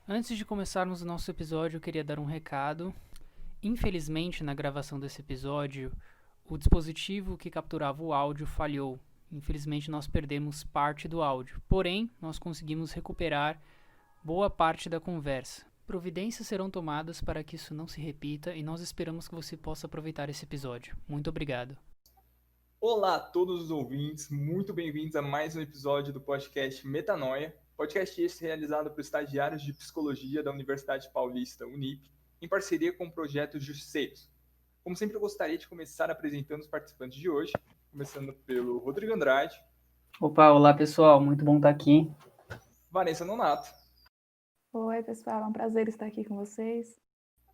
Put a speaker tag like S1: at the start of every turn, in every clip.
S1: Antes de começarmos o nosso episódio, eu queria dar um recado. Infelizmente, na gravação desse episódio, o dispositivo que capturava o áudio falhou. Infelizmente, nós perdemos parte do áudio. Porém, nós conseguimos recuperar boa parte da conversa. Providências serão tomadas para que isso não se repita e nós esperamos que você possa aproveitar esse episódio. Muito obrigado.
S2: Olá a todos os ouvintes, muito bem-vindos a mais um episódio do podcast Metanoia, podcast esse realizado por estagiários de psicologia da Universidade Paulista, Unip, em parceria com o projeto Justiceiros. Como sempre, eu gostaria de começar apresentando os participantes de hoje, começando pelo Rodrigo Andrade.
S1: Opa, olá pessoal, muito bom estar aqui.
S2: Vanessa Nonato.
S3: Oi, pessoal, é um prazer estar aqui com vocês.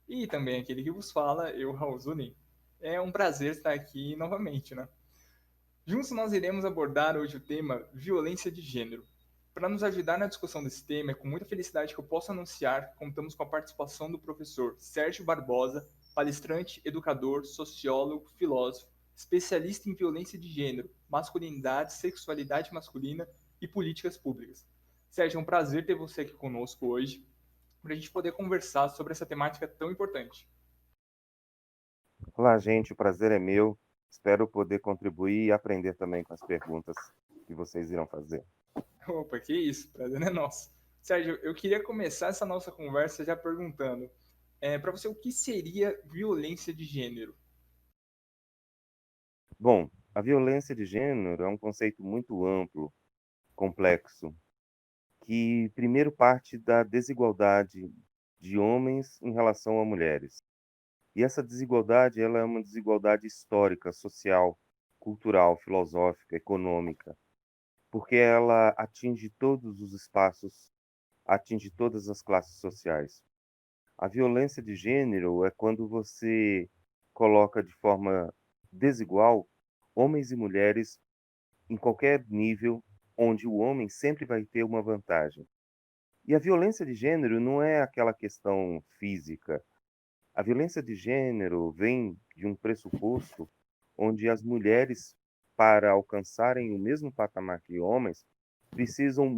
S2: E também aquele que vos fala, eu, Raul Zunin. É um prazer estar aqui novamente, né? Juntos nós iremos abordar hoje o tema violência de gênero. Para nos ajudar na discussão desse tema, é com muita felicidade que eu posso anunciar que contamos com a participação do professor Sérgio Barbosa, palestrante, educador, sociólogo, filósofo, especialista em violência de gênero, masculinidade, sexualidade masculina e políticas públicas. Sérgio, é um prazer ter você aqui conosco hoje, para a gente poder conversar sobre essa temática tão importante.
S4: Olá, gente, o prazer é meu. Espero poder contribuir e aprender também com as perguntas que vocês irão fazer.
S2: Opa, que isso, prazer é nosso. Sérgio, eu queria começar essa nossa conversa já perguntando, para você, o que seria violência de gênero?
S4: Bom, a violência de gênero é um conceito muito amplo, complexo, que primeiro parte da desigualdade de homens em relação a mulheres. E essa desigualdade, ela é uma desigualdade histórica, social, cultural, filosófica, econômica, porque ela atinge todos os espaços, atinge todas as classes sociais. A violência de gênero é quando você coloca de forma desigual homens e mulheres em qualquer nível, onde o homem sempre vai ter uma vantagem. E a violência de gênero não é aquela questão física. A violência de gênero vem de um pressuposto onde as mulheres, para alcançarem o mesmo patamar que homens, precisam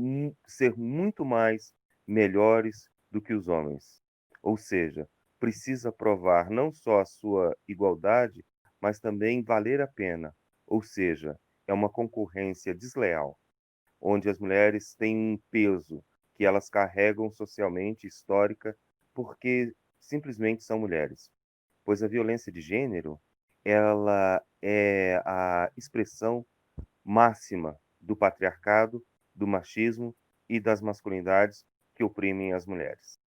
S4: ser muito mais melhores do que os homens. Ou seja, precisa provar não só a sua igualdade, mas também valer a pena. Ou seja, é uma concorrência desleal, onde as mulheres têm um peso que elas carregam socialmente, histórica, porque simplesmente são mulheres. Pois a violência de gênero, ela é a expressão máxima do patriarcado, do machismo e das masculinidades que oprimem as mulheres.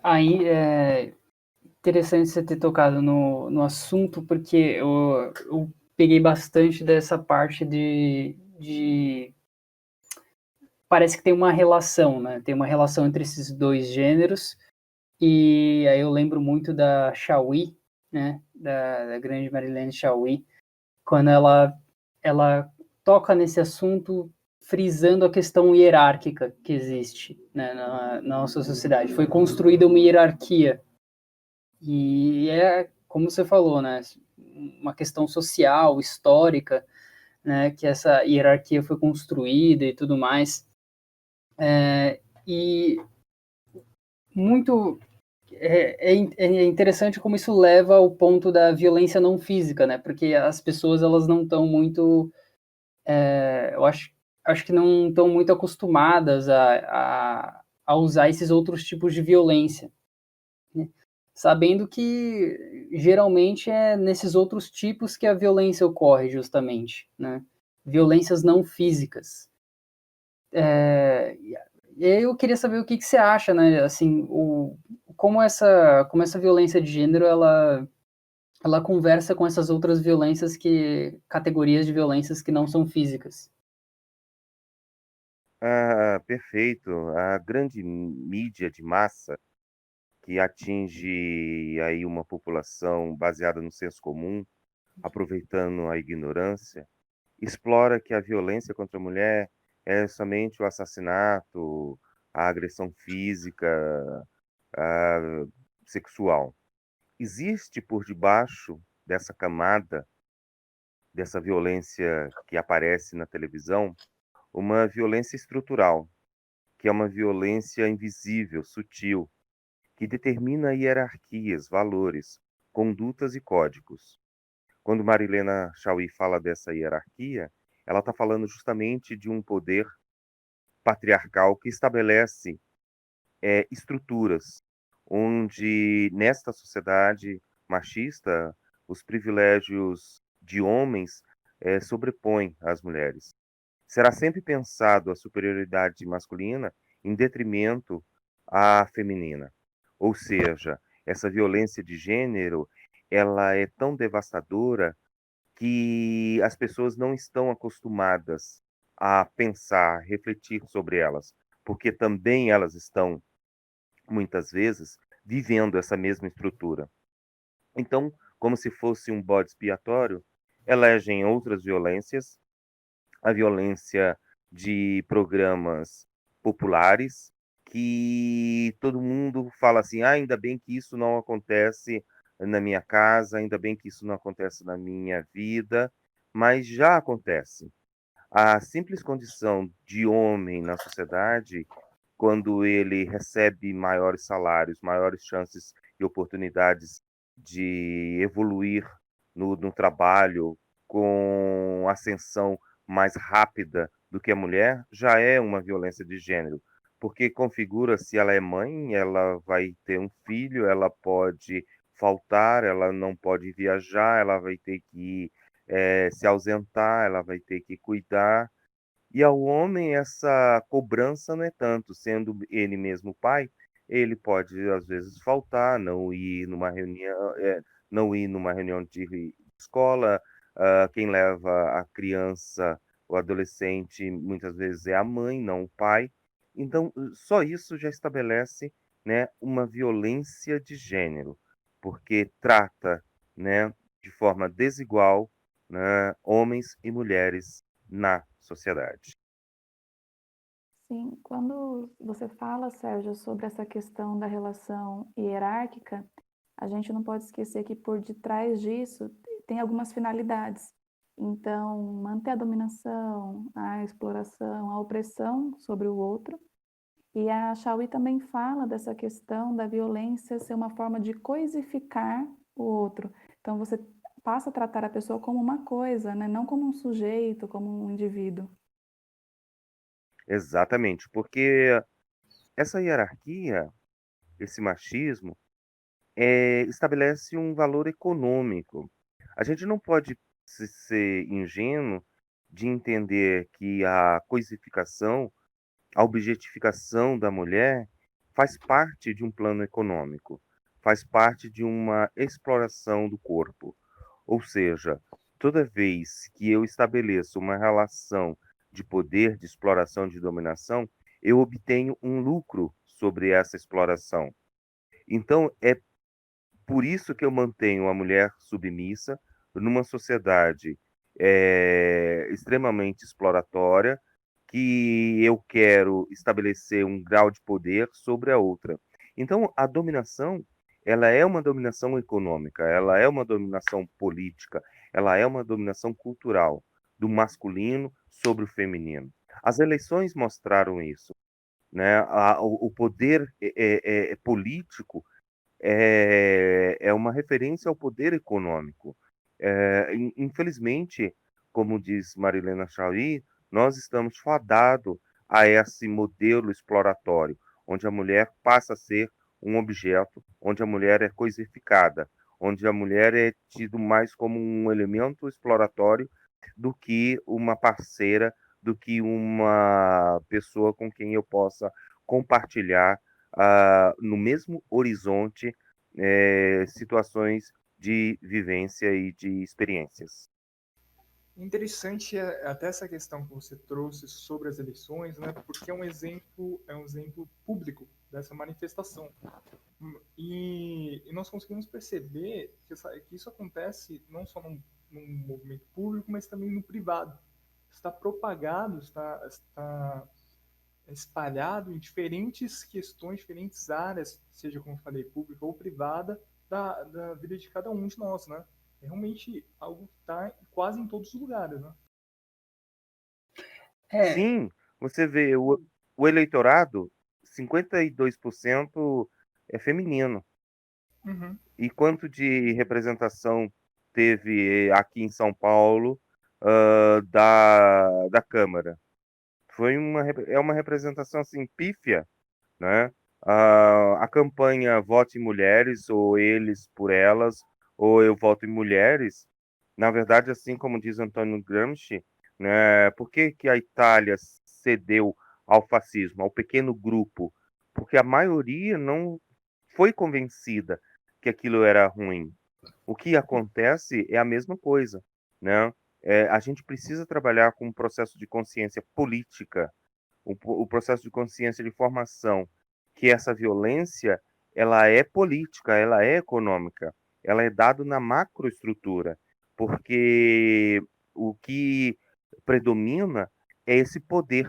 S1: Aí é interessante você ter tocado no assunto, porque eu peguei bastante dessa parte de. Parece que tem uma relação, né? Tem uma relação entre esses dois gêneros, e aí eu lembro muito da Chauí, né? Da grande Marilene Chauí, quando ela toca nesse assunto frisando a questão hierárquica que existe, né, na nossa sociedade. Foi construída uma hierarquia e é, como você falou, né, uma questão social, histórica, né, que essa hierarquia foi construída e tudo mais. E muito é interessante como isso leva ao ponto da violência não física, né? Porque as pessoas elas não estão muito eu acho que não estão muito acostumadas a usar esses outros tipos de violência, né? Sabendo que geralmente é nesses outros tipos que a violência ocorre, justamente, né? Violências não físicas. E aí eu queria saber o que você acha, né? Assim, como essa violência de gênero ela conversa com essas outras violências categorias de violências que não são físicas.
S4: Ah, perfeito. A grande mídia de massa que atinge aí uma população baseada no senso comum, aproveitando a ignorância, explora que a violência contra a mulher é somente o assassinato, a agressão física, a sexual. Existe por debaixo dessa camada, dessa violência que aparece na televisão, uma violência estrutural, que é uma violência invisível, sutil, que determina hierarquias, valores, condutas e códigos. Quando Marilena Chauí fala dessa hierarquia, ela está falando justamente de um poder patriarcal que estabelece estruturas onde, nesta sociedade machista, os privilégios de homens sobrepõem às mulheres. Será sempre pensado a superioridade masculina em detrimento à feminina. Ou seja, essa violência de gênero, ela é tão devastadora que as pessoas não estão acostumadas a pensar, refletir sobre elas, porque também elas estão, muitas vezes, vivendo essa mesma estrutura. Então, como se fosse um bode expiatório, elegem outras violências, a violência de programas populares, que todo mundo fala assim: ah, ainda bem que isso não acontece na minha casa, ainda bem que isso não acontece na minha vida, mas já acontece. A simples condição de homem na sociedade, quando ele recebe maiores salários, maiores chances e oportunidades de evoluir no trabalho, com ascensão mais rápida do que a mulher, já é uma violência de gênero, porque configura se ela é mãe, ela vai ter um filho, ela pode faltar, ela não pode viajar, ela vai ter que se ausentar, ela vai ter que cuidar. E ao homem essa cobrança não é tanto, sendo ele mesmo pai, ele pode às vezes faltar, não ir numa reunião de escola, quem leva a criança, o adolescente, muitas vezes é a mãe, não o pai. Então, só isso já estabelece, né, uma violência de gênero, porque trata, né, de forma desigual, né, homens e mulheres na sociedade.
S3: Sim, quando você fala, Sérgio, sobre essa questão da relação hierárquica, a gente não pode esquecer que por detrás disso tem algumas finalidades. Então, manter a dominação, a exploração, a opressão sobre o outro. E a Chauí também fala dessa questão da violência ser uma forma de coisificar o outro. Então, você passa a tratar a pessoa como uma coisa, né? Não como um sujeito, como um indivíduo.
S4: Exatamente, porque essa hierarquia, esse machismo, estabelece um valor econômico. A gente não pode ser ingênuo de entender que a coisificação, a objetificação da mulher faz parte de um plano econômico, faz parte de uma exploração do corpo. Ou seja, toda vez que eu estabeleço uma relação de poder, de exploração, de dominação, eu obtenho um lucro sobre essa exploração. Então, é por isso que eu mantenho a mulher submissa numa sociedade extremamente exploratória, que eu quero estabelecer um grau de poder sobre a outra. Então, a dominação, ela é uma dominação econômica, ela é uma dominação política, ela é uma dominação cultural do masculino sobre o feminino. As eleições mostraram isso, né? O poder político é uma referência ao poder econômico. Infelizmente, como diz Marilena Chauí, nós estamos fadados a esse modelo exploratório, onde a mulher passa a ser um objeto, onde a mulher é coisificada, onde a mulher é tido mais como um elemento exploratório do que uma parceira, do que uma pessoa com quem eu possa compartilhar no mesmo horizonte situações de vivência e de experiências.
S2: Interessante até essa questão que você trouxe sobre as eleições, né? Porque é um exemplo público dessa manifestação. E nós conseguimos perceber que isso acontece não só num movimento público, mas também no privado. Está propagado, está espalhado em diferentes questões, diferentes áreas, seja como eu falei, pública ou privada, da vida de cada um de nós, né? É realmente algo que está quase em todos os lugares, né?
S1: É,
S4: Sim, você vê, o eleitorado, 52% é feminino.
S2: Uhum.
S4: E quanto de representação teve aqui em São Paulo da Câmara? É uma representação assim pífia, né? A campanha Vote em Mulheres, ou Eles por Elas, ou Eu Voto em Mulheres, na verdade, assim como diz Antônio Gramsci, né, por que que a Itália cedeu ao fascismo, ao pequeno grupo? Porque a maioria não foi convencida que aquilo era ruim. O que acontece é a mesma coisa, né? A gente precisa trabalhar com um processo de consciência política, o processo de consciência de formação, que essa violência ela é política, ela é econômica, ela é dado na macroestrutura, porque o que predomina é esse poder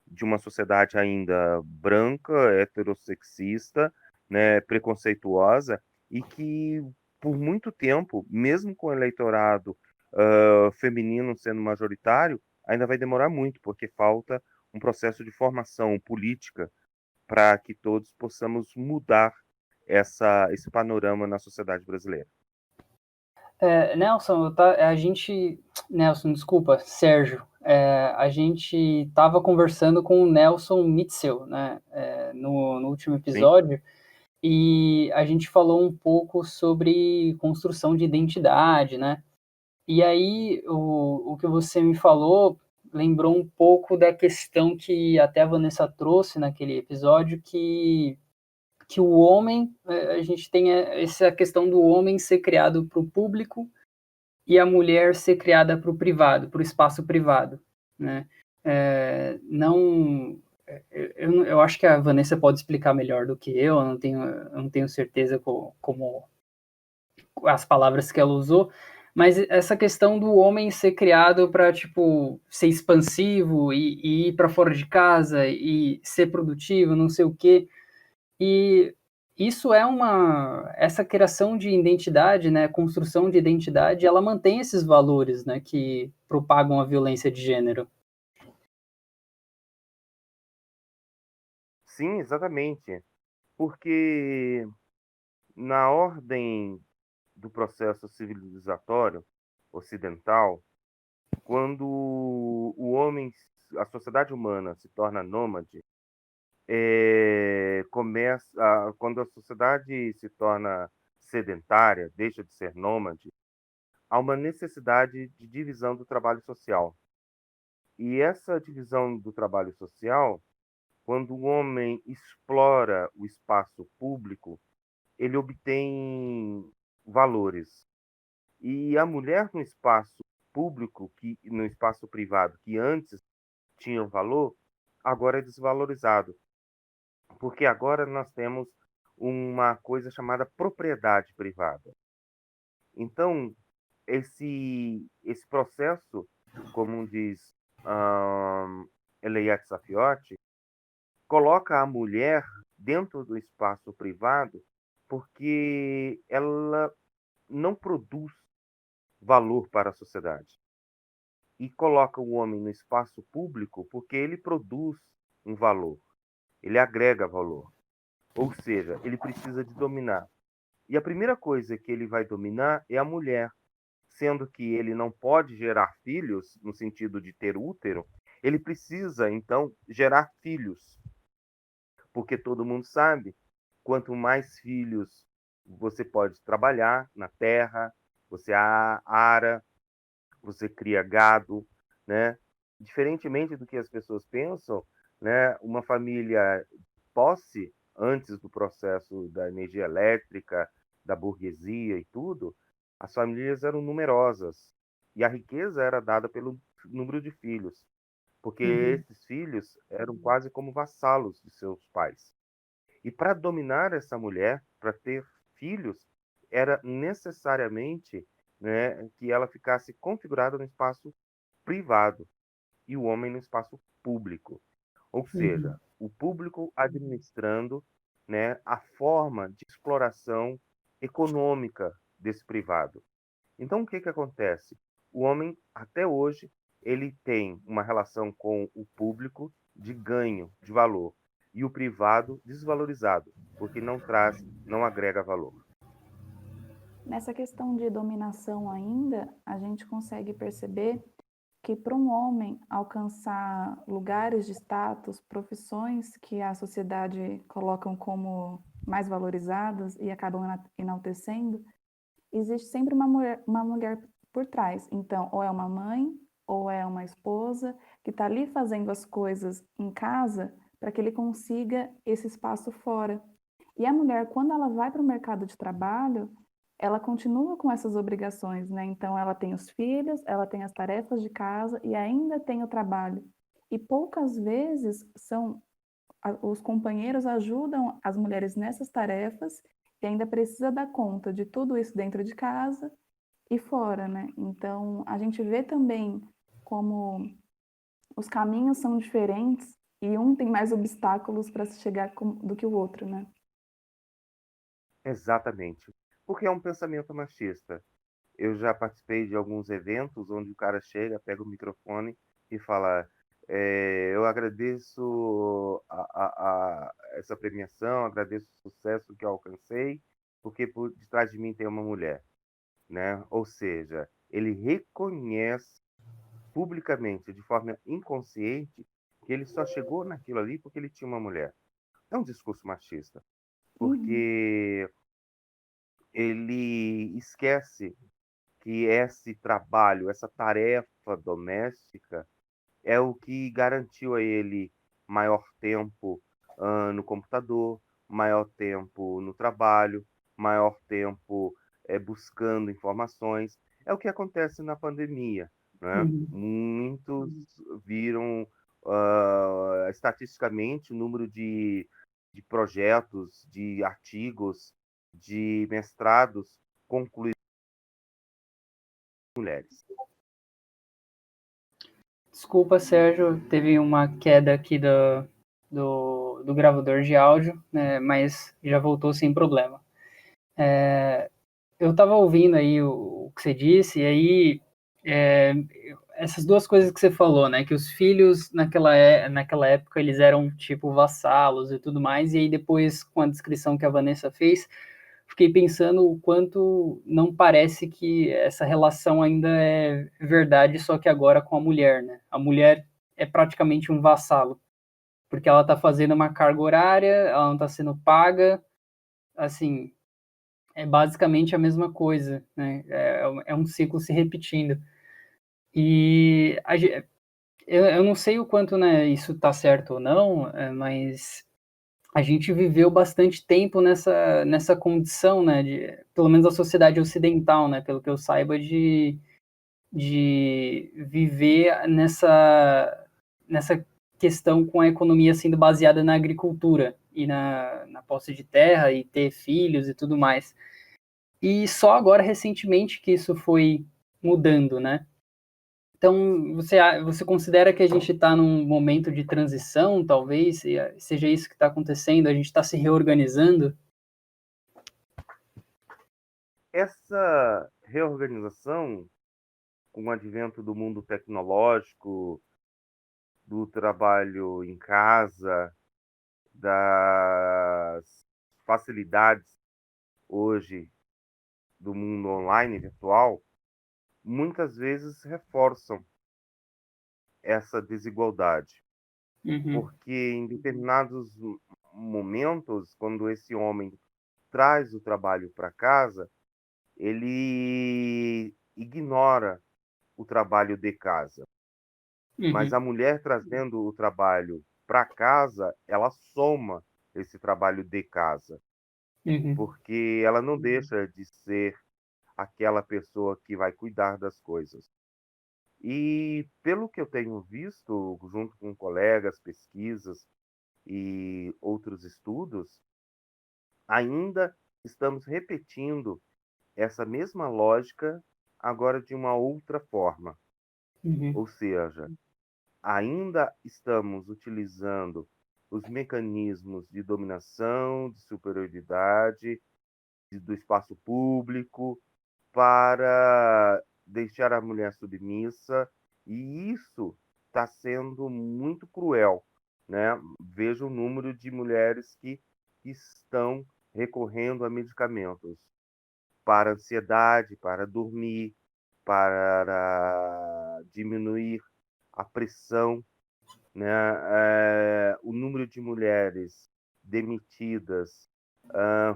S4: de uma sociedade ainda branca, heterossexista, né, preconceituosa, e que por muito tempo, mesmo com o eleitorado feminino sendo majoritário, ainda vai demorar muito, porque falta um processo de formação política para que todos possamos mudar esse panorama na sociedade brasileira.
S1: Nelson, a gente. Nelson, desculpa, Sérgio. A gente estava conversando com o Nelson Mitzel, né, no último
S4: Sim?
S1: episódio, e a gente falou um pouco sobre construção de identidade, né? E aí, o que você me falou lembrou um pouco da questão que até a Vanessa trouxe naquele episódio, que o homem, a gente tem essa questão do homem ser criado para o público e a mulher ser criada para o privado, para o espaço privado, né? Não, eu acho que a Vanessa pode explicar melhor do que eu não tenho certeza como as palavras que ela usou, mas essa questão do homem ser criado para, tipo, ser expansivo e ir para fora de casa e ser produtivo, não sei o quê. E isso essa criação de identidade, né, construção de identidade, ela mantém esses valores, né, que propagam a violência de gênero.
S4: Sim, exatamente. Porque na ordem do processo civilizatório ocidental, quando o homem, a sociedade humana se torna nômade, quando a sociedade se torna sedentária, deixa de ser nômade, há uma necessidade de divisão do trabalho social. E essa divisão do trabalho social, quando o homem explora o espaço público, ele obtém valores. E a mulher no espaço público, no espaço privado, que antes tinha valor, agora é desvalorizado. Porque agora nós temos uma coisa chamada propriedade privada. Então, esse processo, como diz Eleiat Safiotti, coloca a mulher dentro do espaço privado porque ela não produz valor para a sociedade. E coloca o homem no espaço público porque ele produz um valor, ele agrega valor. Ou seja, ele precisa de dominar. E a primeira coisa que ele vai dominar é a mulher, sendo que ele não pode gerar filhos, no sentido de ter útero, ele precisa, então, gerar filhos. Porque todo mundo sabe, quanto mais filhos você pode trabalhar na terra, você ara, você cria gado, né? Diferentemente do que as pessoas pensam, né? Uma família posse, antes do processo da energia elétrica, da burguesia e tudo, as famílias eram numerosas e a riqueza era dada pelo número de filhos, porque
S1: Uhum.
S4: esses filhos eram quase como vassalos de seus pais. E para dominar essa mulher, para ter filhos, era necessariamente, né, que ela ficasse configurada no espaço privado e o homem no espaço público. Ou
S1: Uhum.
S4: seja, o público administrando, né, a forma de exploração econômica desse privado. Então, o que que acontece? O homem, até hoje, ele tem uma relação com o público de ganho de valor, e o privado desvalorizado, porque não agrega valor.
S3: Nessa questão de dominação ainda, a gente consegue perceber que para um homem alcançar lugares de status, profissões que a sociedade colocam como mais valorizadas e acabam enaltecendo, existe sempre uma mulher por trás. Então, ou é uma mãe, ou é uma esposa que está ali fazendo as coisas em casa para que ele consiga esse espaço fora. E a mulher, quando ela vai para o mercado de trabalho, ela continua com essas obrigações, né? Então, ela tem os filhos, ela tem as tarefas de casa e ainda tem o trabalho. E poucas vezes os companheiros ajudam as mulheres nessas tarefas e ainda precisa dar conta de tudo isso dentro de casa e fora, né? Então, a gente vê também como os caminhos são diferentes e um tem mais obstáculos para se chegar do que o outro, né?
S4: Exatamente. Porque é um pensamento machista. Eu já participei de alguns eventos onde o cara chega, pega o microfone e fala: eu agradeço essa premiação, agradeço o sucesso que eu alcancei, porque por detrás de mim tem uma mulher, né? Ou seja, ele reconhece publicamente, de forma inconsciente, que ele só chegou naquilo ali porque ele tinha uma mulher. É um discurso machista,
S3: Uhum,
S4: porque ele esquece que esse trabalho, essa tarefa doméstica é o que garantiu a ele maior tempo no computador, maior tempo no trabalho, maior tempo buscando informações. É o que acontece na pandemia, né?
S1: Uhum.
S4: Muitos viram estatisticamente o número de projetos, de artigos, de mestrados concluídos por mulheres.
S1: Desculpa, Sérgio, teve uma queda aqui do gravador de áudio, né, mas já voltou sem problema. Eu estava ouvindo aí o que você disse, e aí é, essas duas coisas que você falou, né, que os filhos naquela época eles eram tipo vassalos e tudo mais, e aí depois com a descrição que a Vanessa fez, fiquei pensando o quanto não parece que essa relação ainda é verdade, só que agora com a mulher, né? A mulher é praticamente um vassalo, porque ela está fazendo uma carga horária, ela não está sendo paga, assim, é basicamente a mesma coisa, né? É um ciclo se repetindo. E eu não sei o quanto, né, isso está certo ou não, mas a gente viveu bastante tempo nessa condição, né, pelo menos a sociedade ocidental, né, pelo que eu saiba, de viver nessa questão com a economia sendo baseada na agricultura e na posse de terra e ter filhos e tudo mais. E só agora, recentemente, que isso foi mudando, né? Então, você considera que a gente está num momento de transição, talvez, e seja isso que está acontecendo, a gente está se reorganizando?
S4: Essa reorganização, com o advento do mundo tecnológico, do trabalho em casa, das facilidades hoje do mundo online virtual, muitas vezes reforçam essa desigualdade,
S1: Uhum,
S4: porque em determinados momentos, quando esse homem traz o trabalho para casa, ele ignora o trabalho de casa. Mas
S1: uhum,
S4: a mulher trazendo o trabalho para casa, ela soma esse trabalho de casa,
S1: uhum,
S4: porque ela não deixa de ser aquela pessoa que vai cuidar das coisas. E pelo que eu tenho visto, junto com colegas, pesquisas e outros estudos, ainda estamos repetindo essa mesma lógica, agora de uma outra forma.
S1: uhum,
S4: Ou seja, ainda estamos utilizando os mecanismos de dominação, de superioridade, do espaço público, para deixar a mulher submissa, e isso está sendo muito cruel, né? Veja o número de mulheres que estão recorrendo a medicamentos para ansiedade, para dormir, para diminuir a pressão, né? O número de mulheres demitidas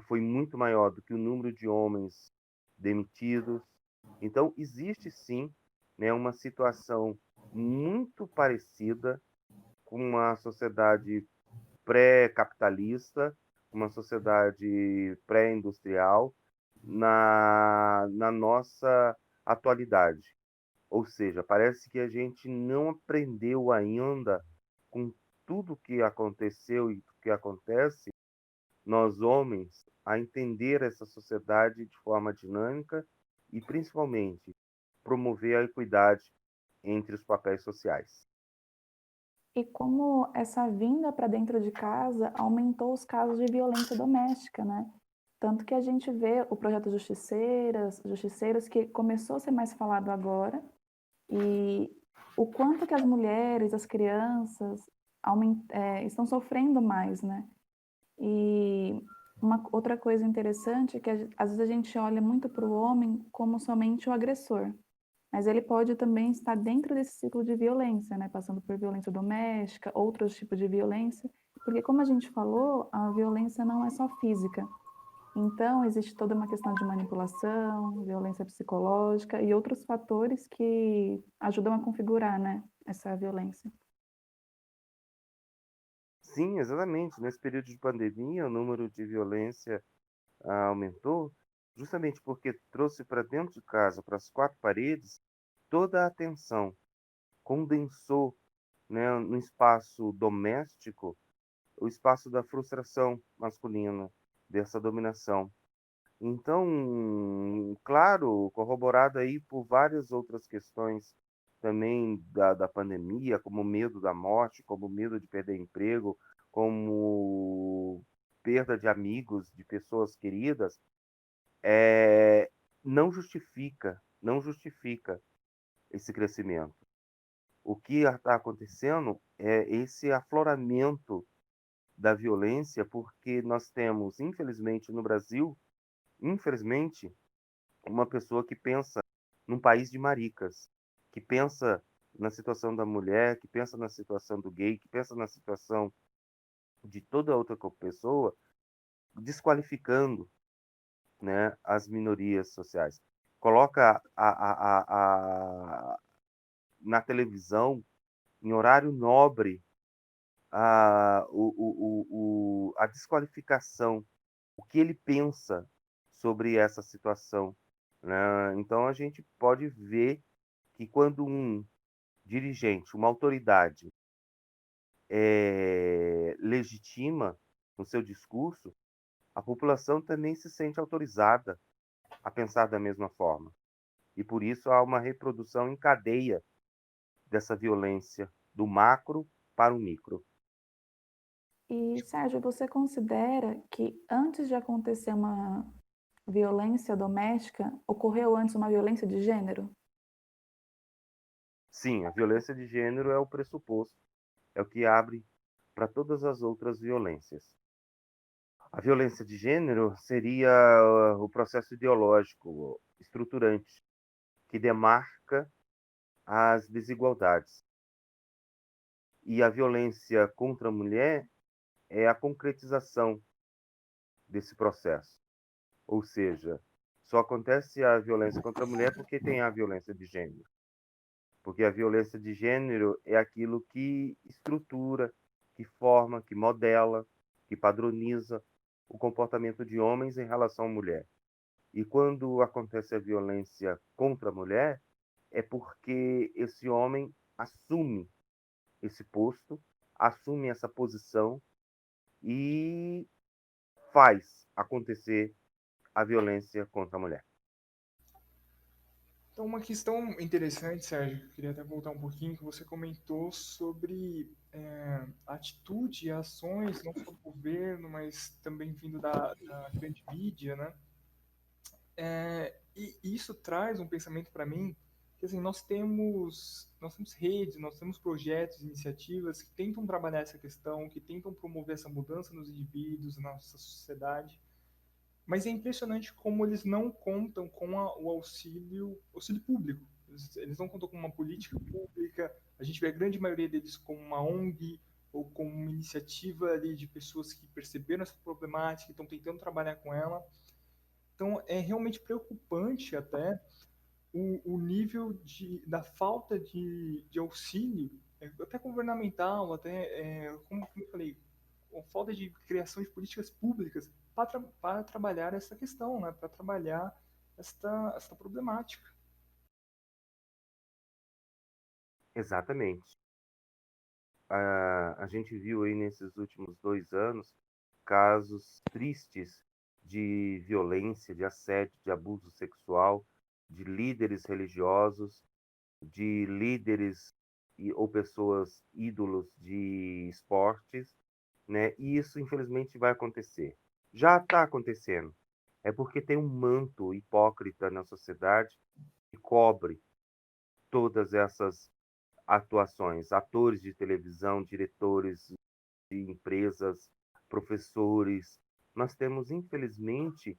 S4: foi muito maior do que o número de homens demitidos. Então, existe sim, né, uma situação muito parecida com uma sociedade pré-capitalista, uma sociedade pré-industrial na nossa atualidade. Ou seja, parece que a gente não aprendeu ainda com tudo que aconteceu e que acontece, nós homens, a entender essa sociedade de forma dinâmica e, principalmente, promover a equidade entre os papéis sociais.
S3: E como essa vinda para dentro de casa aumentou os casos de violência doméstica, né? Tanto que a gente vê o projeto Justiceiros, que começou a ser mais falado agora, e o quanto que as mulheres, as crianças estão sofrendo mais, né? E uma outra coisa interessante é que às vezes a gente olha muito para o homem como somente o agressor, mas ele pode também estar dentro desse ciclo de violência, né? Passando por violência doméstica, outros tipos de violência, porque como a gente falou, a violência não é só física. Então, existe toda uma questão de manipulação, violência psicológica e outros fatores que ajudam a configurar, né, essa violência.
S4: Sim, exatamente. Nesse período de pandemia, o número de violência aumentou, justamente porque trouxe para dentro de casa, para as quatro paredes, toda a atenção, condensou, né, no espaço doméstico o espaço da frustração masculina, dessa dominação. Então, claro, corroborado aí por várias outras questões também da pandemia, como o medo da morte, como o medo de perder emprego, como perda de amigos, de pessoas queridas, é, não justifica esse crescimento. O que está acontecendo é esse afloramento da violência, porque nós temos, infelizmente, no Brasil, infelizmente, uma pessoa que pensa num país de maricas, que pensa na situação da mulher, que pensa na situação do gay, que pensa na situação de toda outra pessoa, desqualificando, né, as minorias sociais. Coloca na televisão, em horário nobre, a desqualificação, o que ele pensa sobre essa situação, né? Então a gente pode ver que quando um dirigente, uma autoridade, legitima no seu discurso, a população também se sente autorizada a pensar da mesma forma. E por isso há uma reprodução em cadeia dessa violência do macro para o micro.
S3: E, Sérgio, você considera que antes de acontecer uma violência doméstica, ocorreu antes uma violência de gênero?
S4: Sim, a violência de gênero é o pressuposto, é o que abre para todas as outras violências. A violência de gênero seria o processo ideológico estruturante que demarca as desigualdades. E a violência contra a mulher é a concretização desse processo. Ou seja, só acontece a violência contra a mulher porque tem a violência de gênero. Porque a violência de gênero é aquilo que estrutura, que forma, que modela, que padroniza o comportamento de homens em relação à mulher. E quando acontece a violência contra a mulher, é porque esse homem assume esse posto, assume essa posição e faz acontecer a violência contra a mulher.
S2: Então, uma questão interessante, Sérgio, queria até voltar um pouquinho, que você comentou sobre atitude e ações, não só do governo, mas também vindo da grande mídia, né? E isso traz um pensamento para mim que assim, nós temos redes, nós temos projetos, iniciativas que tentam trabalhar essa questão, que tentam promover essa mudança nos indivíduos, na nossa sociedade, mas é impressionante como eles não contam com o auxílio público. Eles não contam com uma política pública. A gente vê a grande maioria deles com uma ONG ou com uma iniciativa ali de pessoas que perceberam essa problemática e estão tentando trabalhar com ela. Então, é realmente preocupante até o nível da falta de auxílio, até governamental, como eu falei, a falta de criação de políticas públicas para trabalhar essa questão, né? Para trabalhar esta problemática.
S4: Exatamente. A gente viu aí nesses últimos 2 anos casos tristes de violência, de assédio, de abuso sexual, de líderes religiosos, de líderes ou pessoas ídolos de esportes, né? E isso, infelizmente, vai acontecer. Já está acontecendo. É porque tem um manto hipócrita na sociedade que cobre todas essas atuações, atores de televisão, diretores de empresas, professores. Nós temos, infelizmente,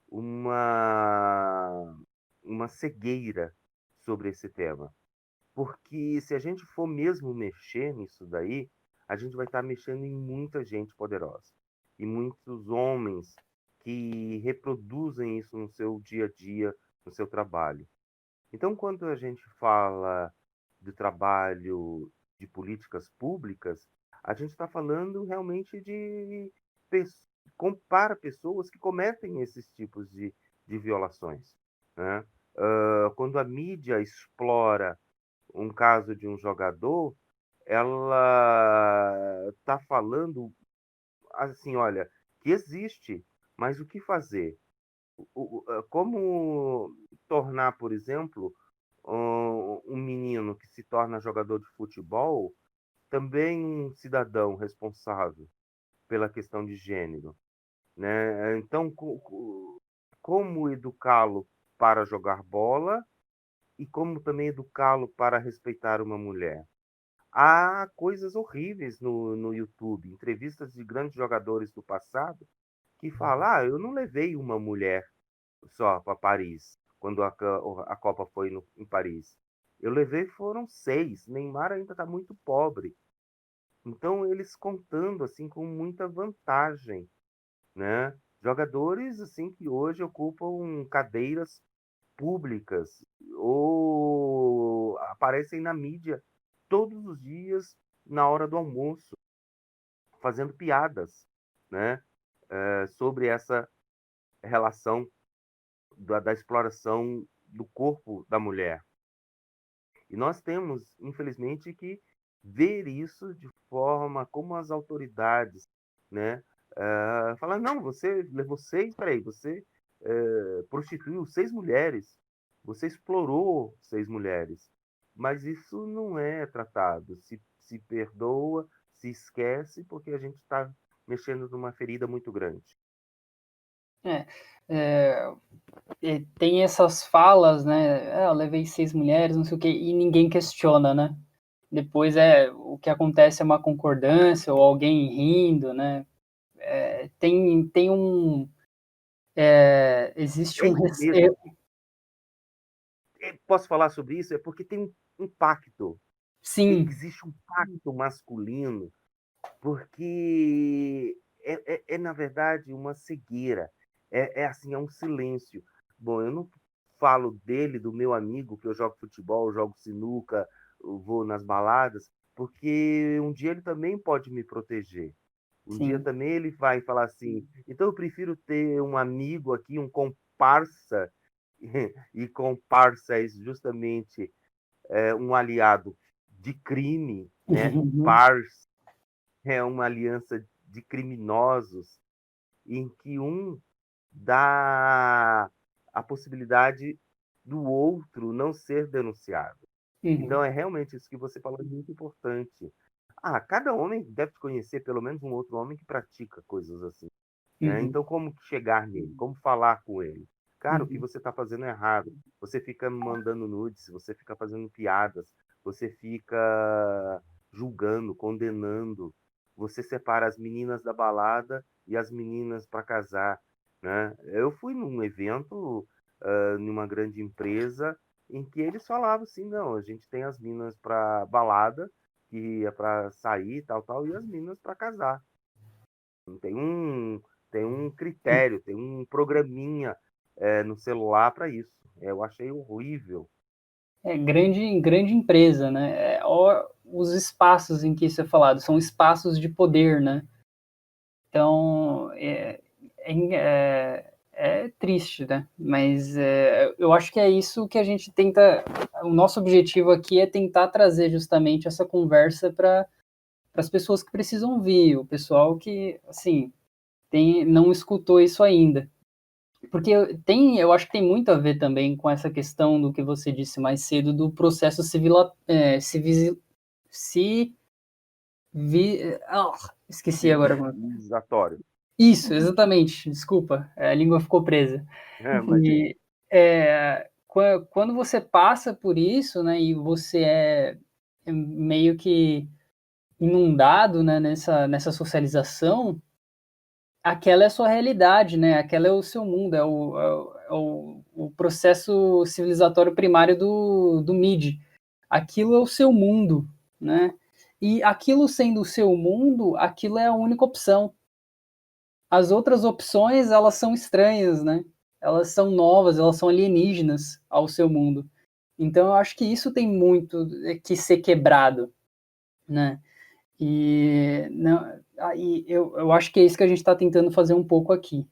S4: uma, uma cegueira sobre esse tema. Porque se a gente for mesmo mexer nisso daí, a gente vai estar mexendo em muita gente poderosa. E muitos homens que reproduzem isso no seu dia a dia, no seu trabalho. Então, quando a gente fala do trabalho de políticas públicas, a gente está falando realmente de para pessoas que cometem esses tipos de violações, né? Quando a mídia explora um caso de um jogador, ela está falando assim, olha, que existe, mas o que fazer? Como tornar, por exemplo, um menino que se torna jogador de futebol também um cidadão responsável pela questão de gênero, né? Então, como educá-lo para jogar bola e como também educá-lo para respeitar uma mulher? Há coisas horríveis no YouTube, entrevistas de grandes jogadores do passado que falam: eu não levei uma mulher só para Paris, quando a Copa foi em Paris. Eu levei, foram 6. Neymar ainda está muito pobre. Então, eles contando assim com muita vantagem, né? Jogadores assim que hoje ocupam cadeiras públicas ou aparecem na mídia todos os dias na hora do almoço, fazendo piadas, né? Sobre essa relação da exploração do corpo da mulher. E nós temos, infelizmente, que ver isso de forma como as autoridades, né? Falar, não, você levou 6, peraí, você prostituiu 6 mulheres, você explorou 6 mulheres. Mas isso não é tratado. Se perdoa, se esquece, porque a gente está mexendo numa ferida muito grande.
S1: É, é, tem essas falas, né? Eu levei 6 mulheres, não sei o quê, e ninguém questiona, né? Depois o que acontece é uma concordância ou alguém rindo, né? Tem um existe
S4: É
S1: um
S4: isso mesmo. Posso falar sobre isso? É porque tem um pacto.
S1: sim.
S4: Existe um pacto masculino, porque na verdade, uma cegueira. Assim, é um silêncio. Bom, eu não falo dele, do meu amigo, que eu jogo futebol, jogo sinuca, eu vou nas baladas, porque um dia ele também pode me proteger. Um dia
S1: Sim.
S4: também ele vai falar assim, então eu prefiro ter um amigo aqui, um comparsa, e comparsa é justamente um aliado de crime, né? Pars é uma aliança de criminosos em que um dá a possibilidade do outro não ser denunciado.
S1: Uhum.
S4: Então é realmente isso que você falou, é muito importante. Cada homem deve conhecer pelo menos um outro homem que pratica coisas assim, né?
S1: Uhum.
S4: Então como chegar nele? Como falar com ele? Cara, o que
S1: Uhum.
S4: você está fazendo é errado. Você fica mandando nudes, você fica fazendo piadas, você fica julgando, condenando. Você separa as meninas da balada e as meninas para casar, né? Eu fui num evento, numa grande empresa, em que eles falavam assim, não, a gente tem as meninas para balada, que é para sair, tal, tal, e as meninas para casar. Tem tem um critério, tem um programinha no celular para isso. Eu achei horrível.
S1: É grande empresa, né? Os espaços em que isso é falado são espaços de poder, né? Então, é triste, né? Mas eu acho que é isso que a gente tenta. O nosso objetivo aqui é tentar trazer justamente essa conversa para as pessoas que precisam ouvir, o pessoal que, assim, não escutou isso ainda. Porque eu acho que tem muito a ver também com essa questão do que você disse mais cedo, do processo esqueci agora.
S4: Civilizatório.
S1: Isso, exatamente, desculpa, a língua ficou presa.
S4: Imagina.
S1: E quando você passa por isso, né, e você é meio que inundado, né, nessa socialização, aquela é a sua realidade, né? Aquela é o seu mundo, o processo civilizatório primário do MIDI. Aquilo é o seu mundo, né? E aquilo sendo o seu mundo, aquilo é a única opção. As outras opções, elas são estranhas, né? Elas são novas, elas são alienígenas ao seu mundo. Então, eu acho que isso tem muito que ser quebrado, né? E, não, eu acho que é isso que a gente está tentando fazer um pouco aqui.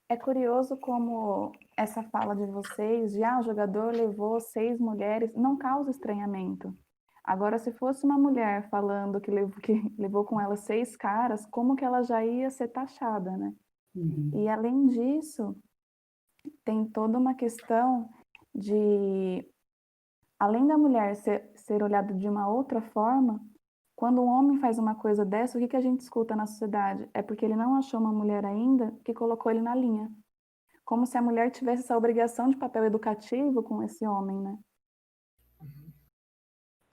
S3: É curioso como essa fala de vocês, o jogador levou 6 mulheres, não causa estranhamento. Agora, se fosse uma mulher falando que levou com ela 6 caras, como que ela já ia ser taxada, né?
S1: Uhum.
S3: E além disso, tem toda uma questão de, além da mulher ser olhada de uma outra forma, quando um homem faz uma coisa dessa, o que a gente escuta na sociedade? É porque ele não achou uma mulher ainda que colocou ele na linha. Como se a mulher tivesse essa obrigação de papel educativo com esse homem, né?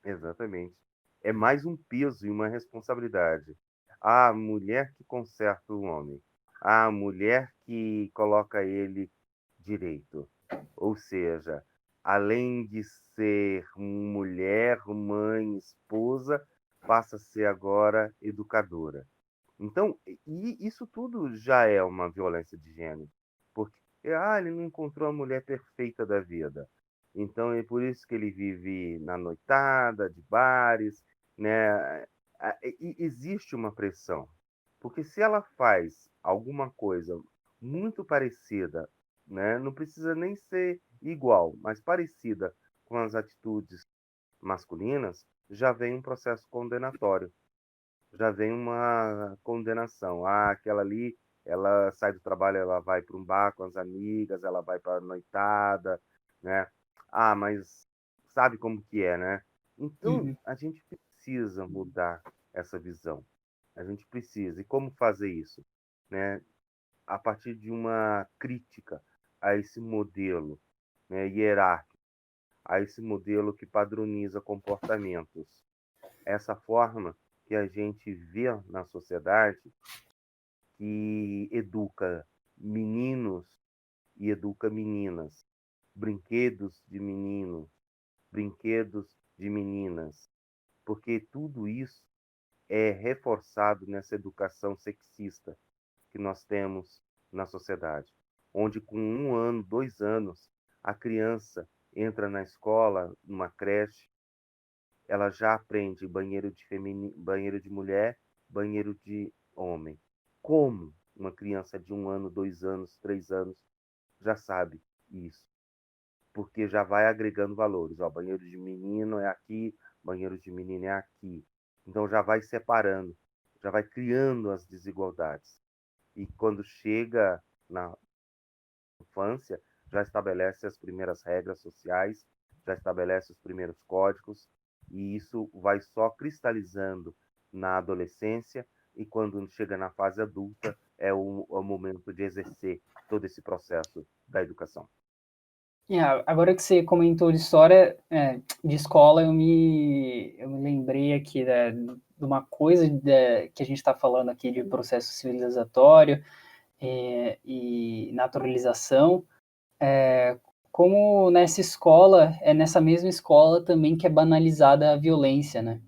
S4: Exatamente. É mais um peso e uma responsabilidade. A mulher que conserta o homem. A mulher que coloca ele direito. Ou seja, além de ser mulher, mãe, esposa, passa a ser agora educadora. Então, isso tudo já é uma violência de gênero, porque ele não encontrou a mulher perfeita da vida. Então é por isso que ele vive na noitada, de bares, né? Existe uma pressão, porque se ela faz alguma coisa muito parecida, né? Não precisa nem ser igual, mas parecida com as atitudes masculinas, já vem um processo condenatório, já vem uma condenação. Ah, aquela ali, ela sai do trabalho, ela vai para um bar com as amigas, ela vai para a noitada, né? Ah, mas sabe como que é, né? Então,
S1: Uhum.
S4: a gente precisa mudar essa visão. A gente precisa. E como fazer isso? Né? A partir de uma crítica a esse modelo, né, hierárquico, a esse modelo que padroniza comportamentos. Essa forma que a gente vê na sociedade que educa meninos e educa meninas, brinquedos de menino, brinquedos de meninas, porque tudo isso é reforçado nessa educação sexista que nós temos na sociedade, onde com 1 ano, 2 anos, a criança entra na escola, numa creche, ela já aprende banheiro de mulher, banheiro de homem. Como uma criança de 1 ano, 2 anos, 3 anos já sabe isso? Porque já vai agregando valores. Ó, banheiro de menino é aqui, banheiro de menina é aqui. Então já vai separando, já vai criando as desigualdades. E quando chega na infância, já estabelece as primeiras regras sociais, já estabelece os primeiros códigos, e isso vai só cristalizando na adolescência, e quando chega na fase adulta, é o momento de exercer todo esse processo da educação.
S1: Agora que você comentou de história, de escola, eu me lembrei aqui de uma coisa que a gente está falando aqui de processo civilizatório e naturalização, como nessa escola, nessa mesma escola também que é banalizada a violência, né?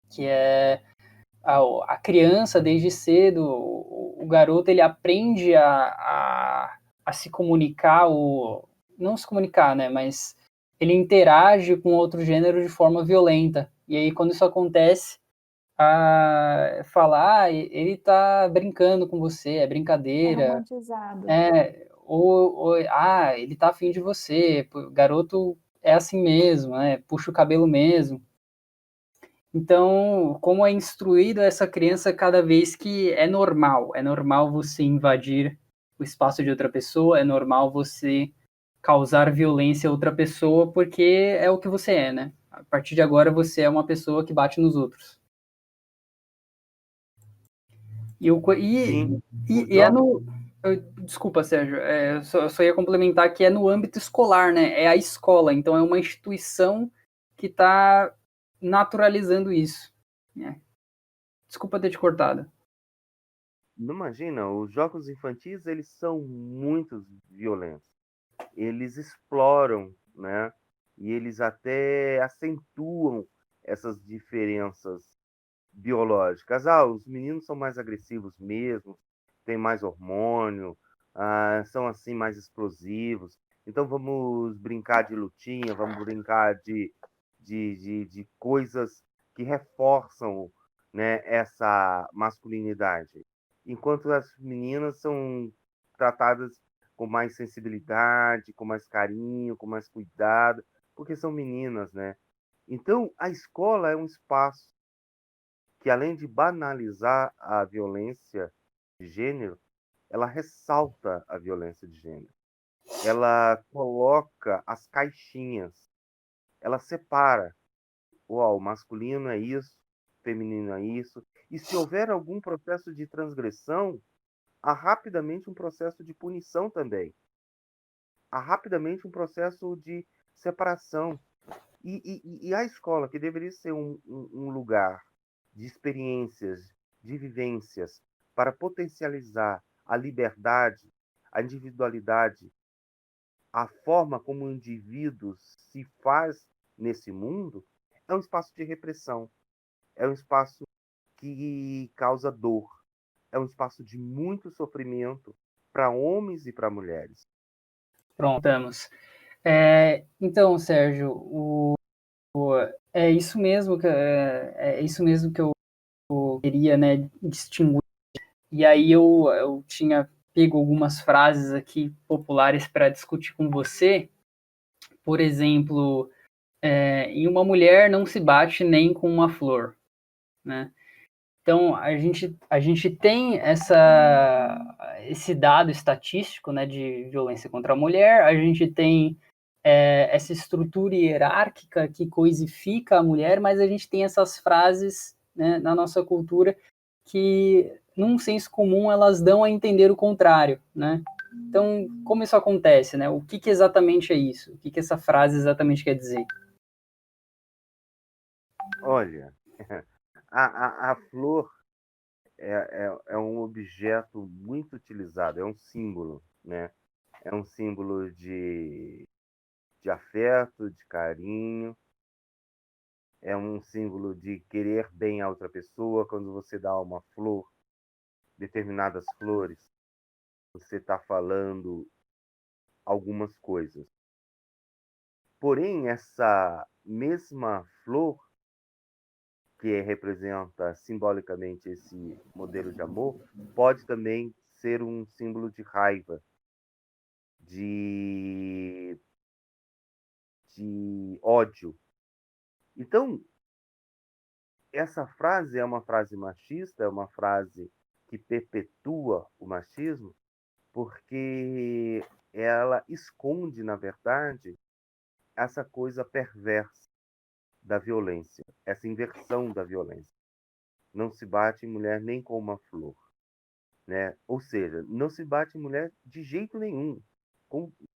S1: Que é a criança, desde cedo, o garoto, ele aprende a se comunicar, não se comunicar, né, mas ele interage com outro gênero de forma violenta. E aí, quando isso acontece, falar, ele tá brincando com você, é
S3: É
S1: brincadeira,
S3: romantizado.
S1: ele tá afim de você, o garoto é assim mesmo, né, puxa o cabelo mesmo. Então, como é instruído essa criança cada vez que é normal você invadir o espaço de outra pessoa, é normal você causar violência a outra pessoa, porque é o que você é, né? A partir de agora você é uma pessoa que bate nos outros.
S4: Sim, os
S1: E é
S4: jovens.
S1: no. Desculpa, Sérgio, eu só ia complementar que é no âmbito escolar, né? É a escola, então é uma instituição que está naturalizando isso, né? Desculpa ter te cortado.
S4: Não imagina, os jogos infantis, eles são muito violentos. Eles exploram, né? E eles até acentuam essas diferenças biológicas. Os meninos são mais agressivos mesmo, têm mais hormônio, são assim mais explosivos. Então vamos brincar de lutinha, vamos brincar de coisas que reforçam, né, essa masculinidade. Enquanto as meninas são tratadas com mais sensibilidade, com mais carinho, com mais cuidado, porque são meninas, né? Então, a escola é um espaço que, além de banalizar a violência de gênero, ela ressalta a violência de gênero. Ela coloca as caixinhas, ela separa. O masculino é isso, o feminino é isso. E se houver algum processo de transgressão, há rapidamente um processo de punição também. Há rapidamente um processo de separação. E a escola, que deveria ser um lugar de experiências, de vivências, para potencializar a liberdade, a individualidade, a forma como o indivíduo se faz nesse mundo, é um espaço de repressão, é um espaço que causa dor, é um espaço de muito sofrimento para homens e para mulheres.
S1: Pronto, estamos. Então, Sérgio, é isso mesmo é isso mesmo que eu queria, né, distinguir. E aí eu tinha pego algumas frases aqui populares para discutir com você. Por exemplo, em uma mulher não se bate nem com uma flor, né? Então, a gente tem esse dado estatístico, né, de violência contra a mulher, a gente tem essa estrutura hierárquica que coisifica a mulher, mas a gente tem essas frases, né, na nossa cultura que, num senso comum, elas dão a entender o contrário, né? Então, como isso acontece, né? O que exatamente é isso? O que essa frase exatamente quer dizer?
S4: Olha, a flor é um objeto muito utilizado, é um símbolo, né? É um símbolo de afeto, de carinho, é um símbolo de querer bem a outra pessoa. Quando você dá uma flor, determinadas flores, você está falando algumas coisas. Porém, essa mesma flor, que representa simbolicamente esse modelo de amor, pode também ser um símbolo de raiva, de, de ódio. Então, essa frase é uma frase machista, é uma frase que perpetua o machismo, porque ela esconde, na verdade, essa coisa perversa da violência, essa inversão da violência. Não se bate em mulher nem com uma flor. né? Ou seja, não se bate em mulher de jeito nenhum.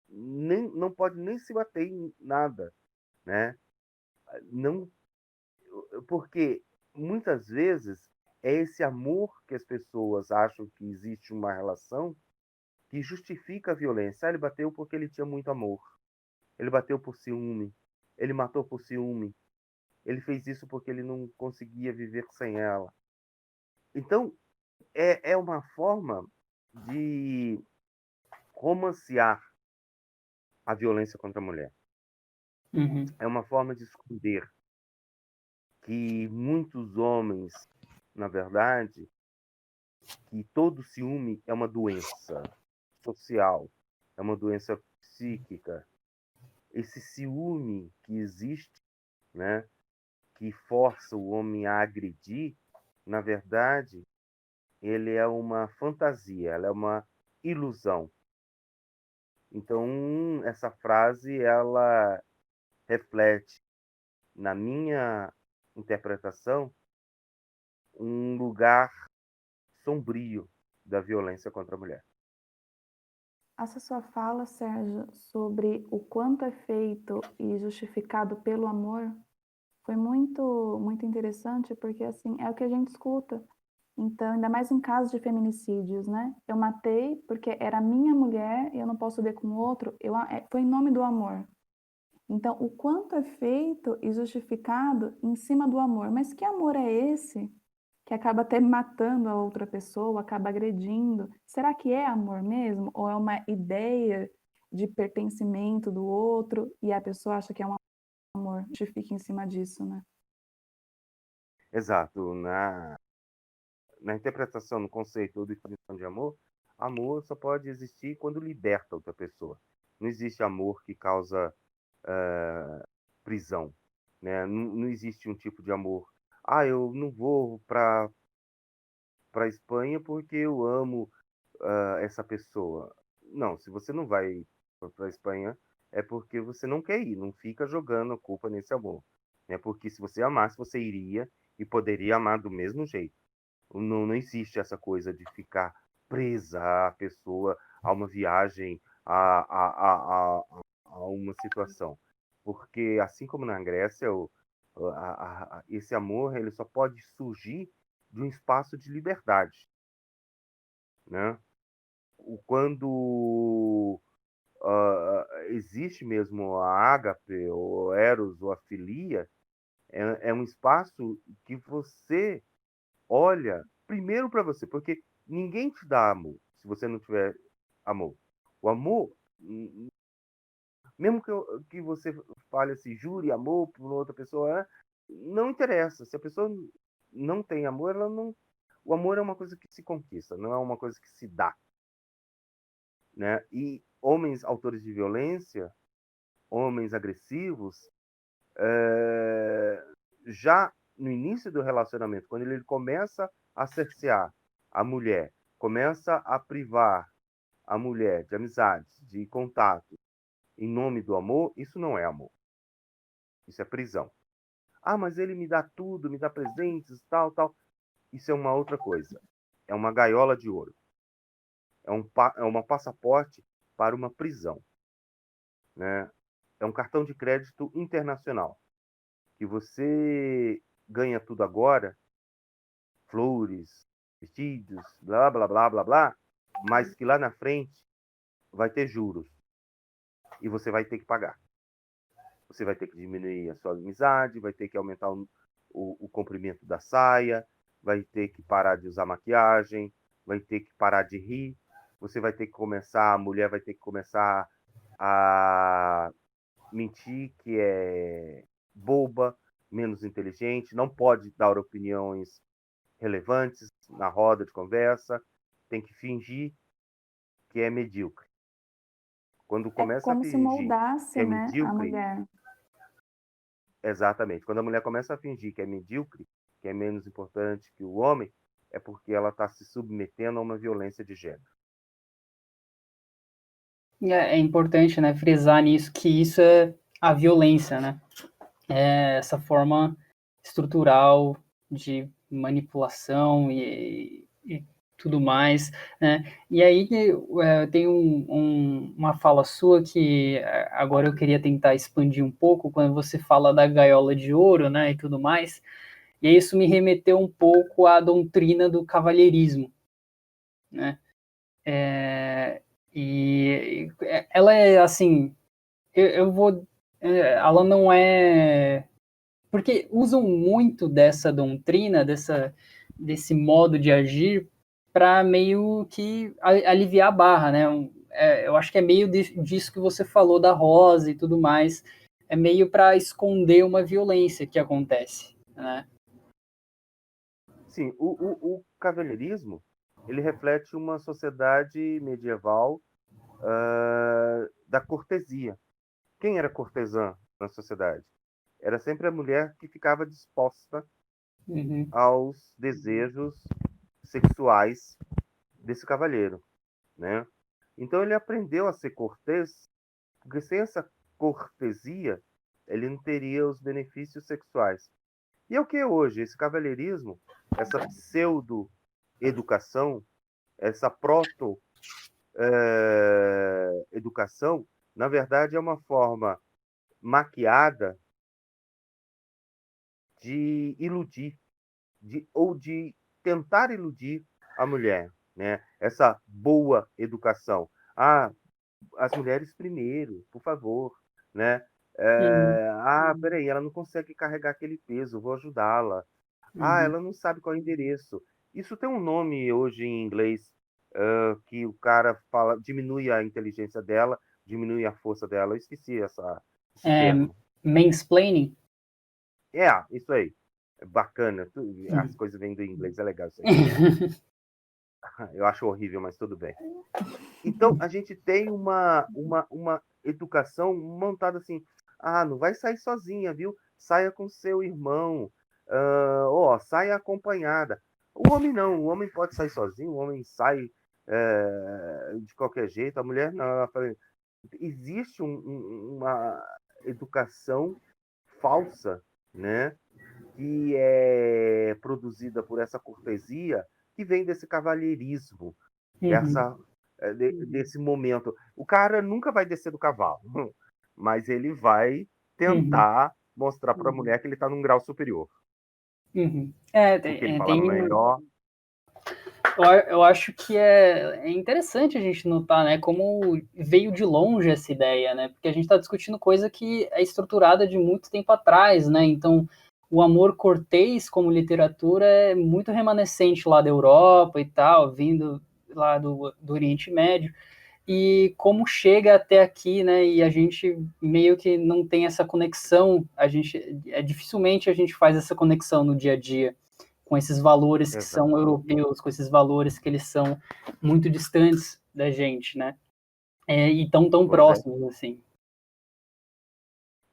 S4: Não pode nem se bater em nada, né? Não, porque muitas vezes é esse amor que as pessoas acham que existe uma relação que justifica a violência. Ele bateu porque ele tinha muito amor. Ele bateu por ciúme. Ele matou por ciúme. Ele fez isso porque ele não conseguia viver sem ela. Então, é uma forma de romancear a violência contra a mulher.
S1: Uhum.
S4: É uma forma de esconder que muitos homens, na verdade, que todo ciúme é uma doença social, é uma doença psíquica. Esse ciúme que existe, né, que força o homem a agredir, na verdade, ele é uma fantasia, ela é uma ilusão. Então, essa frase, ela reflete, na minha interpretação, um lugar sombrio da violência contra a mulher.
S3: Essa sua fala, Sérgio, sobre o quanto é feito e justificado pelo amor, foi muito interessante, porque assim, é o que a gente escuta. Então, ainda mais em casos de feminicídios, né? Eu matei porque era minha mulher e eu não posso ver com o outro, foi em nome do amor. Então, o quanto é feito e justificado em cima do amor. Mas que amor é esse que acaba até matando a outra pessoa, acaba agredindo? Será que é amor mesmo? Ou é uma ideia de pertencimento do outro e a pessoa acha que é um amor? Justifica em cima disso, né?
S4: Exato. Na interpretação, no conceito ou definição de amor, amor só pode existir quando liberta outra pessoa. Não existe amor que causa prisão, né? Não existe um tipo de amor. Ah, eu não vou para Espanha porque eu amo essa pessoa. Não, se você não vai para Espanha é porque você não quer ir. Não fica jogando a culpa nesse amor, né? Porque se você amasse, você iria e poderia amar do mesmo jeito. Não existe essa coisa de ficar presa à pessoa, a uma viagem, a uma situação. Porque, assim como na Grécia, esse amor ele só pode surgir de um espaço de liberdade, né? Quando existe mesmo a ágape, ou eros, ou a filia, é um espaço que você olha primeiro para você, porque ninguém te dá amor se você não tiver amor. O amor, mesmo que você fale assim, jure amor por outra pessoa, não interessa. Se a pessoa não tem amor, ela não. O amor é uma coisa que se conquista, não é uma coisa que se dá, né? E homens autores de violência, homens agressivos, já no início do relacionamento, quando ele começa a cercear a mulher, começa a privar a mulher de amizades, de contato, em nome do amor, isso não é amor. Isso é prisão. Ah, mas ele me dá tudo, me dá presentes, tal, tal. Isso é uma outra coisa. É uma gaiola de ouro. É uma passaporte para uma prisão, né? É um cartão de crédito internacional. Que você ganha tudo agora, flores, vestidos, blá, blá, blá, blá, blá, mas que lá na frente vai ter juros e você vai ter que pagar. Você vai ter que diminuir a sua amizade, vai ter que aumentar o comprimento da saia, vai ter que parar de usar maquiagem, vai ter que parar de rir, você vai ter que começar, a mulher vai ter que começar a mentir que é boba, menos inteligente, não pode dar opiniões relevantes na roda de conversa, tem que fingir que é medíocre. Quando
S3: É
S4: começa a
S3: como se
S4: fingir que
S3: moldasse,
S4: é
S3: né, a
S4: medíocre,
S3: mulher.
S4: exatamente, quando a mulher começa a fingir que é medíocre, que é menos importante que o homem, é porque ela está se submetendo a uma violência de gênero.
S1: É importante, né, frisar nisso que isso é a violência, né? É essa forma estrutural de manipulação e tudo mais, né? E aí tem uma fala sua que agora eu queria tentar expandir um pouco, quando você fala da gaiola de ouro, né, e tudo mais, e aí isso me remeteu um pouco à doutrina do cavalheirismo, né? Ela é assim, eu vou, ela não é, porque usam muito dessa doutrina, desse modo de agir para meio que aliviar a barra, né? Eu acho que é meio disso que você falou da Rosa e tudo mais, é meio para esconder uma violência que acontece, né?
S4: Sim, o cavalheirismo, ele reflete uma sociedade medieval da cortesia. Quem era cortesã na sociedade? Era sempre a mulher que ficava disposta
S1: Uhum,
S4: aos desejos sexuais desse cavalheiro, né? Então ele aprendeu a ser cortês, porque sem essa cortesia, ele não teria os benefícios sexuais. E é o que é hoje? Esse cavalheirismo, essa pseudo-educação, essa proto-educação, na verdade é uma forma maquiada de iludir, ou de tentar iludir a mulher, né? Essa boa educação. Ah, as mulheres primeiro, por favor, né?
S1: uhum,
S4: Peraí, ela não consegue carregar aquele peso, vou ajudá-la. Ah,
S1: uhum.
S4: ela não sabe qual é o endereço. Isso tem um nome hoje em inglês, que o cara fala, diminui a inteligência dela, diminui a força dela. Eu esqueci esse
S1: É,
S4: termo.
S1: mansplaining?
S4: Isso aí. É bacana. As
S1: Uhum.
S4: coisas vêm do inglês, é legal isso aí. Eu acho horrível, mas tudo bem. Então, a gente tem uma educação montada assim. Ah, não vai sair sozinha, viu? Saia com seu irmão. Saia acompanhada. O homem não, o homem pode sair sozinho, o homem sai de qualquer jeito, a mulher não. Existe uma educação falsa, né? Que é produzida por essa cortesia que vem desse cavalheirismo,
S1: Uhum,
S4: dessa, desse momento. O cara nunca vai descer do cavalo, mas ele vai
S1: uhum,
S4: tentar mostrar para a mulher que ele está num grau superior,
S1: uhum.
S4: porque ele fala melhor.
S1: Eu acho que é interessante a gente notar, né, como veio de longe essa ideia, né, porque a gente está discutindo coisa que é estruturada de muito tempo atrás, né, então o amor cortês como literatura é muito remanescente lá da Europa e tal, vindo lá do Oriente Médio, e como chega até aqui, né, e a gente meio que não tem essa conexão, dificilmente a gente faz essa conexão no dia a dia com esses valores que são
S4: Exatamente.
S1: europeus, com esses valores que eles são muito distantes da gente, né? E tão
S4: Pois é,
S1: próximos assim.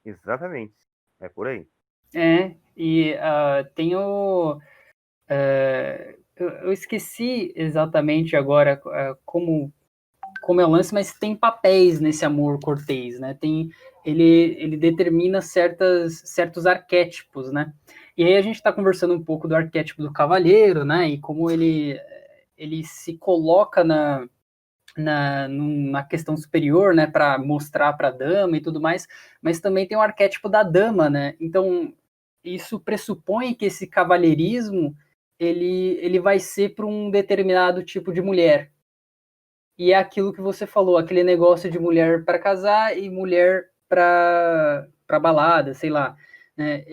S4: exatamente. É por aí.
S1: Tenho. Eu esqueci exatamente agora como é o lance, mas tem papéis nesse amor cortês, né? Ele determina certos arquétipos, né? E aí a gente está conversando um pouco do arquétipo do cavalheiro, né? E como ele se coloca na questão superior, né, para mostrar para a dama e tudo mais, mas também tem o arquétipo da dama, né? Então, isso pressupõe que esse cavalheirismo ele vai ser para um determinado tipo de mulher. E é aquilo que você falou, aquele negócio de mulher para casar e mulher para balada, sei lá, né?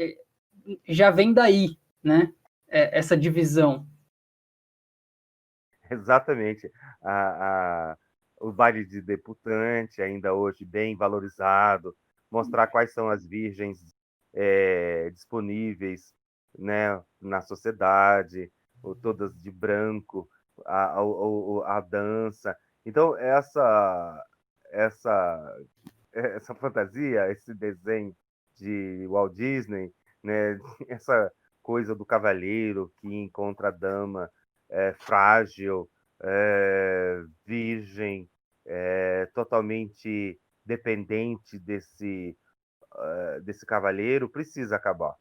S1: Já vem daí, né? Essa divisão.
S4: Exatamente. O baile de debutante, ainda hoje bem valorizado, mostrar quais são as virgens disponíveis, né, na sociedade, ou todas de branco, a dança. Então, essa, essa fantasia, esse desenho de Walt Disney, né, essa coisa do cavalheiro que encontra a dama frágil, virgem, totalmente dependente desse cavalheiro, precisa acabar.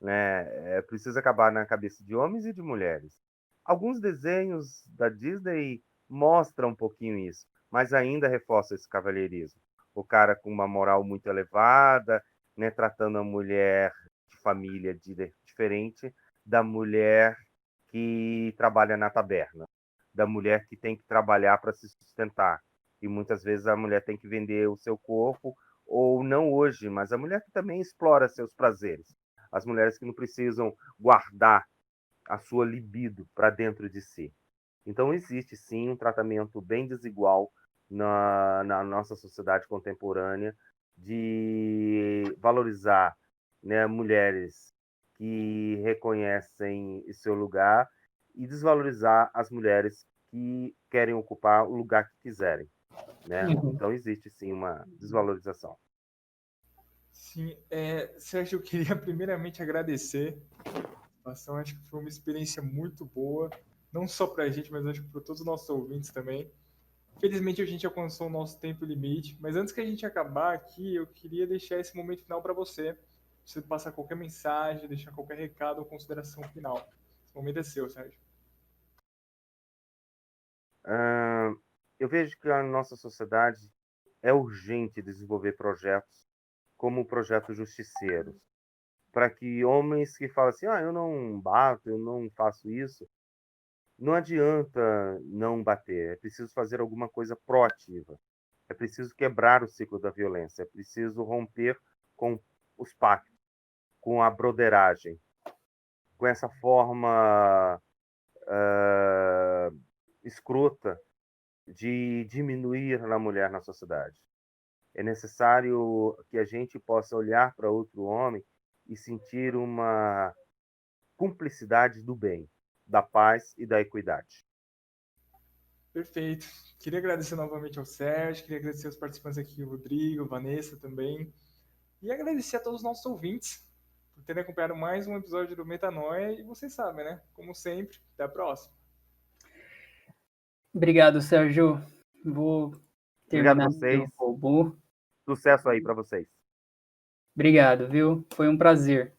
S4: Né? Precisa acabar na cabeça de homens e de mulheres. Alguns desenhos da Disney mostram um pouquinho isso, mas ainda reforça esse cavalheirismo. O cara com uma moral muito elevada, né, tratando a mulher de família diferente da mulher que trabalha na taberna, da mulher que tem que trabalhar para se sustentar. E muitas vezes a mulher tem que vender o seu corpo, ou não hoje, mas a mulher que também explora seus prazeres. As mulheres que não precisam guardar a sua libido para dentro de si. Então, existe sim um tratamento bem desigual na nossa sociedade contemporânea de valorizar, né, mulheres que reconhecem o seu lugar e desvalorizar as mulheres que querem ocupar o lugar que quiserem, né?
S1: Uhum.
S4: Então, existe sim uma desvalorização.
S2: Sim, Sérgio, eu queria primeiramente agradecer a participação. Acho que foi uma experiência muito boa, não só para a gente, mas acho que para todos os nossos ouvintes também. Felizmente a gente alcançou o nosso tempo limite, mas antes que a gente acabar aqui, eu queria deixar esse momento final para você. Você passar qualquer mensagem, deixar qualquer recado ou consideração final. Esse momento é seu, Sérgio.
S4: Eu vejo que a nossa sociedade é urgente desenvolver projetos como o projeto Justiceiros, para que homens que falam assim, eu não bato, eu não faço isso, não adianta não bater, é preciso fazer alguma coisa proativa, é preciso quebrar o ciclo da violência, é preciso romper com os pactos, com a broderagem, com essa forma escrota de diminuir a mulher na sociedade. É necessário que a gente possa olhar para outro homem e sentir uma cumplicidade do bem, da paz e da equidade.
S2: Perfeito. Queria agradecer novamente ao Sérgio, queria agradecer aos participantes aqui, o Rodrigo, a Vanessa também, e agradecer a todos os nossos ouvintes por terem acompanhado mais um episódio do Metanoia, e vocês sabem, né? Como sempre, até a próxima.
S1: Obrigado, Sérgio. Vou
S4: Obrigado a
S1: terminar
S4: vocês.
S1: meu robô.
S4: Sucesso aí para vocês.
S1: Obrigado, viu? Foi um prazer.